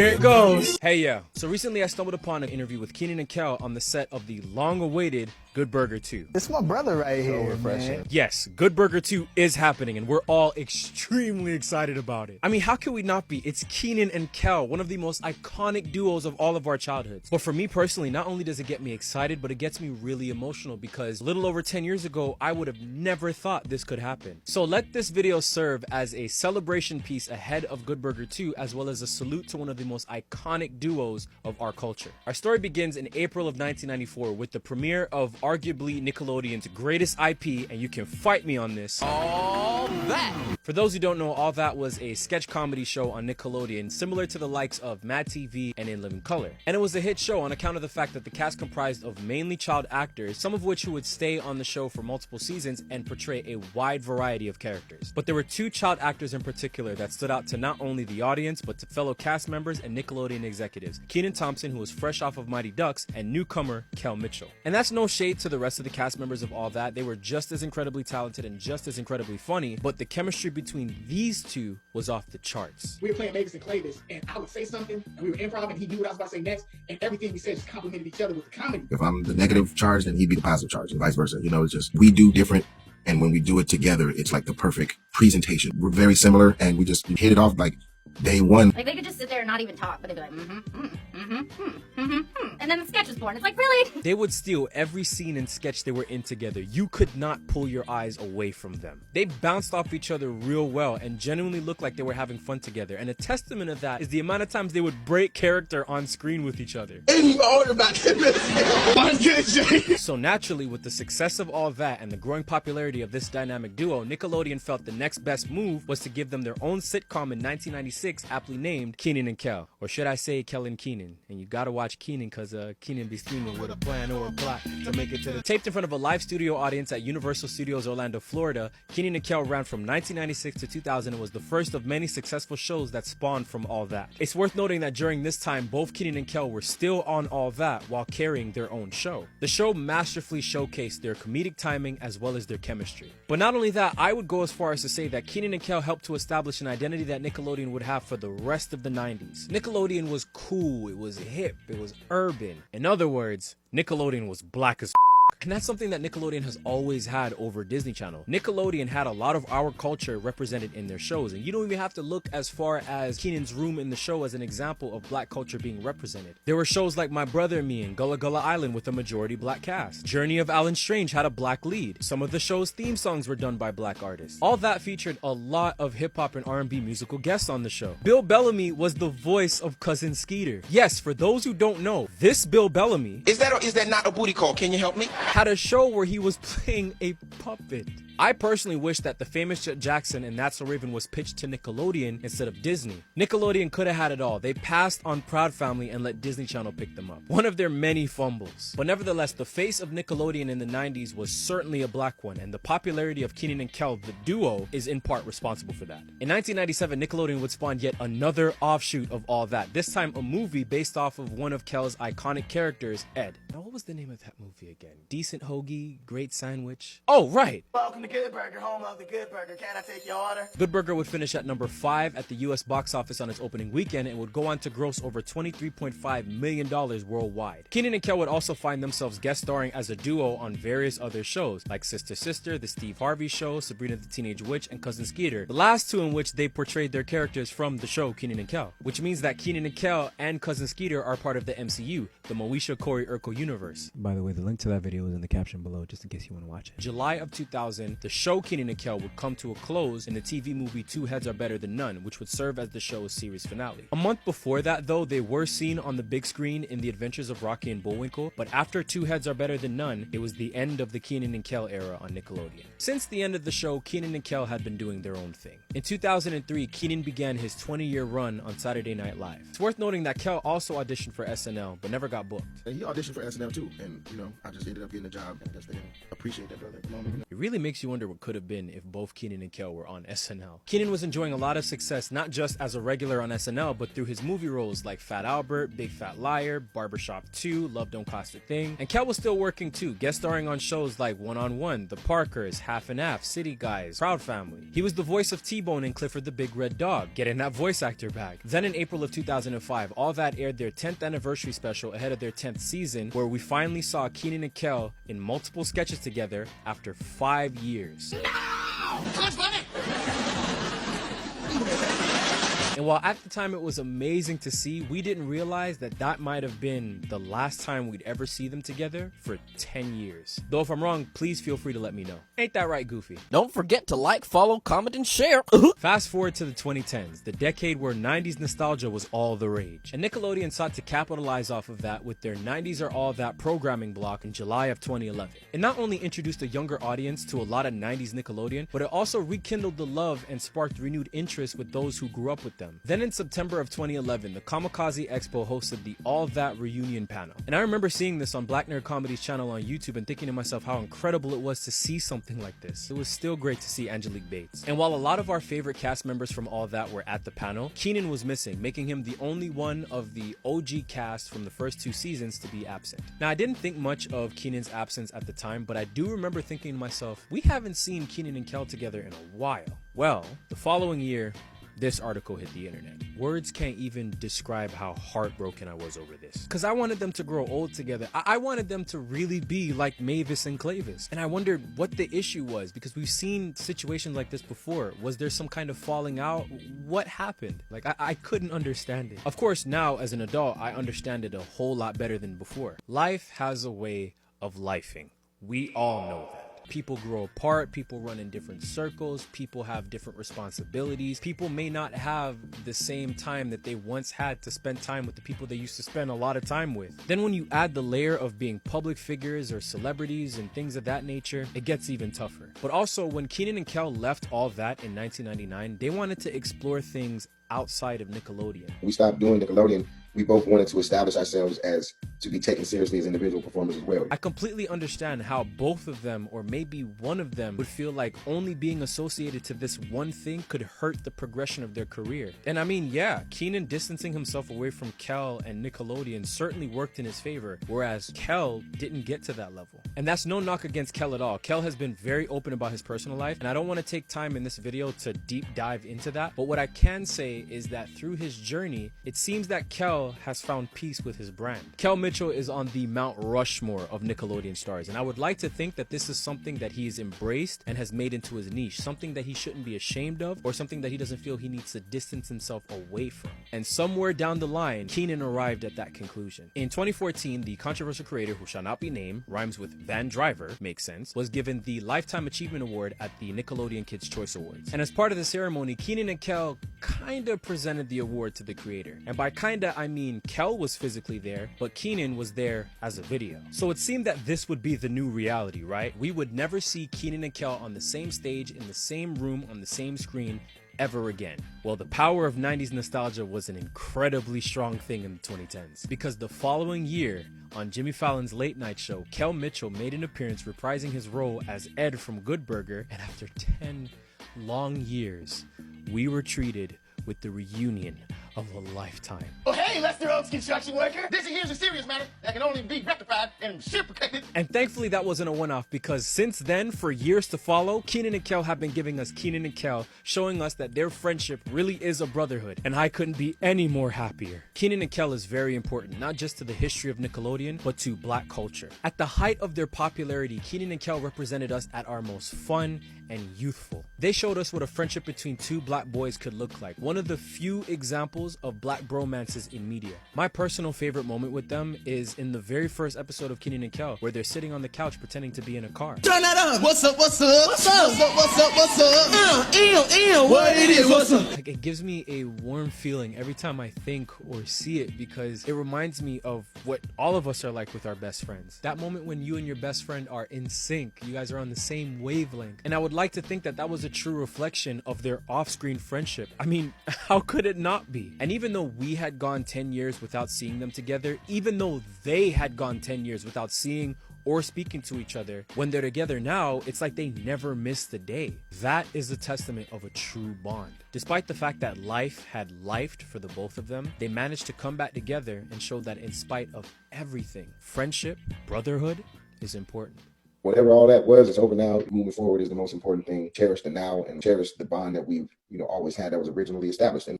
Here it goes. Hey, yeah. So recently I stumbled upon an interview with Kenan and Kel on the set of the long-awaited Good Burger 2. This is my brother right here, man. Yes, Good Burger 2 is happening, and we're all extremely excited about it. I mean, how can we not be? It's Kenan and Kel, one of the most iconic duos of all of our childhoods. But for me personally, not only does it get me excited, but it gets me really emotional because a little over 10 years ago, I would have never thought this could happen. So let this video serve as a celebration piece ahead of Good Burger 2, as well as a salute to one of the most iconic duos of our culture. Our story begins in April of 1994 with the premiere of arguably Nickelodeon's greatest IP, and you can fight me on this. All That! For those who don't know, All That was a sketch comedy show on Nickelodeon, similar to the likes of Mad TV and In Living Color. And it was a hit show on account of the fact that the cast comprised of mainly child actors, some of which who would stay on the show for multiple seasons and portray a wide variety of characters. But there were two child actors in particular that stood out to not only the audience, but to fellow cast members and Nickelodeon executives. Kenan Thompson, who was fresh off of Mighty Ducks, and newcomer Kel Mitchell. And that's no shade to the rest of the cast members of All That. They were just as incredibly talented and just as incredibly funny, but the chemistry between these two was off the charts. We were playing Mavis and Clavis, and I would say something, and we were improv, and he knew what I was about to say next, and everything we said just complimented each other with the comedy. If I'm the negative charge, then he'd be the positive charge, and vice versa. You know, it's just, we do different, and when we do it together, it's like the perfect presentation. We're very similar, and we hit it off like day one. Like, they could just sit there and not even talk, but they'd be like, and then the sketch was born. It's like, really? They would steal every scene and sketch they were in together. You could not pull your eyes away from them. They bounced off each other real well and genuinely looked like they were having fun together. And a testament of that is the amount of times they would break character on screen with each other. So naturally, with the success of All That and the growing popularity of this dynamic duo, Nickelodeon felt the next best move was to give them their own sitcom in 1996, aptly named Kenan and Kel. Or should I say Kel and Kenan? And you gotta watch Kenan because Kenan be scheming with a plan or a plot to make it to the... Taped in front of a live studio audience at Universal Studios Orlando, Florida, Kenan and Kel ran from 1996 to 2000 and was the first of many successful shows that spawned from All That. It's worth noting that during this time, both Kenan and Kel were still on All That while carrying their own show. The show masterfully showcased their comedic timing as well as their chemistry. But not only that, I would go as far as to say that Kenan and Kel helped to establish an identity that Nickelodeon would have for the rest of the 90s. Nickelodeon was cool, it was hip, it was urban. In other words, Nickelodeon was black as f***. And that's something that Nickelodeon has always had over Disney Channel. Nickelodeon had a lot of our culture represented in their shows, and you don't even have to look as far as Kenan's room in the show as an example of black culture being represented. There were shows like My Brother and Me and Gullah Gullah Island with a majority black cast. Journey of Alan Strange had a black lead. Some of the show's theme songs were done by black artists. All That featured a lot of hip-hop and R&B musical guests on the show. Bill Bellamy was the voice of Cousin Skeeter. Yes, for those who don't know, this Bill Bellamy... Is that not a booty call? Can you help me? Had a show where he was playing a puppet. I personally wish that The Famous Jet Jackson and That's So Raven was pitched to Nickelodeon instead of Disney. Nickelodeon could have had it all. They passed on Proud Family and let Disney Channel pick them up. One of their many fumbles. But nevertheless, the face of Nickelodeon in the 90s was certainly a black one, and the popularity of Kenan and Kel, the duo, is in part responsible for that. In 1997, Nickelodeon would spawn yet another offshoot of All That, this time a movie based off of one of Kel's iconic characters, Ed. Now, what was the name of that movie again? Decent Hoagie, Great Sandwich? Oh, right! Welcome to Good Burger, home of the Good Burger. Can I take your order? Good Burger would finish at number 5 at the US box office on its opening weekend and would go on to gross over $23.5 million worldwide. Kenan and Kel would also find themselves guest starring as a duo on various other shows, like Sister Sister, The Steve Harvey Show, Sabrina the Teenage Witch, and Cousin Skeeter, the last two in which they portrayed their characters from the show Kenan and Kel, which means that Kenan and Kel and Cousin Skeeter are part of the MCU, the Moesha Corey Urkel universe. By the way, the link to that video is in the caption below, just in case you want to watch it. July of 2000, the show Kenan and Kel would come to a close in the TV movie Two Heads Are Better Than None, which would serve as the show's series finale. A month before that, though, they were seen on the big screen in The Adventures of Rocky and Bullwinkle, but after Two Heads Are Better Than None, it was the end of the Kenan and Kel era on Nickelodeon. Since the end of the show, Kenan and Kel had been doing their own thing. In 2003, Kenan began his 20-year run on Saturday Night Live. It's worth noting that Kel also auditioned for SNL, but never got booked. And he auditioned for SNL too, and I just ended up getting a job, and I just didn't appreciate that, brother, at the moment. It really makes you you wonder what could have been if both Kenan and Kel were on SNL. Kenan was enjoying a lot of success not just as a regular on SNL, but through his movie roles like Fat Albert, Big Fat Liar, Barbershop 2, Love Don't Cost a Thing. And Kel was still working too, guest starring on shows like One on One, The Parkers, Half and Half, City Guys, Proud Family. He was the voice of T-Bone in Clifford the Big Red Dog, getting that voice actor back. Then in April of 2005, All That aired their 10th anniversary special ahead of their 10th season, where we finally saw Kenan and Kel in multiple sketches together after 5 years. And while at the time it was amazing to see, we didn't realize that that might have been the last time we'd ever see them together for 10 years. Though if I'm wrong, please feel free to let me know. Ain't that right, Goofy? Don't forget to like, follow, comment, and share. Fast forward to the 2010s, the decade where 90s nostalgia was all the rage. And Nickelodeon sought to capitalize off of that with their 90s Are All That programming block in July of 2011. It not only introduced a younger audience to a lot of 90s Nickelodeon, but it also rekindled the love and sparked renewed interest with those who grew up with them. Then in September of 2011, the Kamikaze Expo hosted the All That reunion panel. And I remember seeing this on Black Nerd Comedy's channel on YouTube and thinking to myself how incredible it was to see something like this. It was still great to see Angelique Bates. And while a lot of our favorite cast members from All That were at the panel, Kenan was missing, making him the only one of the OG cast from the first 2 seasons to be absent. Now, I didn't think much of Kenan's absence at the time, but I do remember thinking to myself, we haven't seen Kenan and Kel together in a while. Well, the following year, this article hit the internet. Words can't even describe how heartbroken I was over this. Because I wanted them to grow old together. I wanted them to really be like Mavis and Clavis. And I wondered what the issue was, because we've seen situations like this before. Was there some kind of falling out? What happened? Like, I couldn't understand it. Of course, now as an adult, I understand it a whole lot better than before. Life has a way of lifing. We all know that. People grow apart, people run in different circles, people have different responsibilities, people may not have the same time that they once had to spend time with the people they used to spend a lot of time with. Then when you add the layer of being public figures or celebrities and things of that nature, it gets even tougher. But also, when Kenan and Kel left All That in 1999, they wanted to explore things outside of Nickelodeon. We stopped doing Nickelodeon. We both wanted to establish ourselves as to be taken seriously as individual performers as well. I completely understand how both of them, or maybe one of them, would feel like only being associated to this one thing could hurt the progression of their career. And I mean, yeah, Kenan distancing himself away from Kel and Nickelodeon certainly worked in his favor, whereas Kel didn't get to that level. And that's no knock against Kel at all. Kel has been very open about his personal life, and I don't want to take time in this video to deep dive into that, but what I can say is that through his journey, it seems that Kel has found peace with his brand. Kel Mitchell is on the Mount Rushmore of Nickelodeon stars, and I would like to think that this is something that he's embraced and has made into his niche, something that he shouldn't be ashamed of, or something that he doesn't feel he needs to distance himself away from. And somewhere down the line, Kenan arrived at that conclusion. In 2014, the controversial creator, who shall not be named, rhymes with Van Driver, makes sense, was given the Lifetime Achievement Award at the Nickelodeon Kids' Choice Awards. And as part of the ceremony, Kenan and Kel kinda presented the award to the creator. And by kinda, I mean Kel was physically there, but Kenan was there as a video. So it seemed that this would be the new reality, right? We would never see Kenan and Kel on the same stage, in the same room, on the same screen, ever again. Well, the power of 90s nostalgia was an incredibly strong thing in the 2010s, because the following year, on Jimmy Fallon's late night show, Kel Mitchell made an appearance reprising his role as Ed from Good Burger, and after 10 long years, we were treated with the reunion of a lifetime. Oh, hey, Lester Oaks construction worker. This here's a serious matter that can only be rectified and reciprocated. And thankfully that wasn't a one-off, because since then, for years to follow, Kenan and Kel have been giving us Kenan and Kel, showing us that their friendship really is a brotherhood, and I couldn't be any more happier. Kenan and Kel is very important, not just to the history of Nickelodeon, but to Black culture. At the height of their popularity, Kenan and Kel represented us at our most fun and youthful. They showed us what a friendship between two Black boys could look like, one of the few examples of Black bromances in media. My personal favorite moment with them is in the very first episode of Kenan and Kel, where they're sitting on the couch pretending to be in a car. Turn that up. What's up? What's up? What's up? What's up? What's up? What's up? What it is? What's up? Like, it gives me a warm feeling every time I think or see it, because it reminds me of what all of us are like with our best friends. That moment when you and your best friend are in sync, you guys are on the same wavelength. And I would like to think that that was a true reflection of their off-screen friendship. I mean, how could it not be? And even though we had gone 10 years without seeing them together, even though they had gone 10 years without seeing or speaking to each other. When they're together now, it's like they never missed a day. That is a testament of a true bond. Despite the fact that life had lifed for the both of them, they managed to come back together and show that in spite of everything, friendship, brotherhood is important. Whatever all that was, it's over now. Moving forward is the most important thing. Cherish the now and cherish the bond that we've, always had that was originally established. And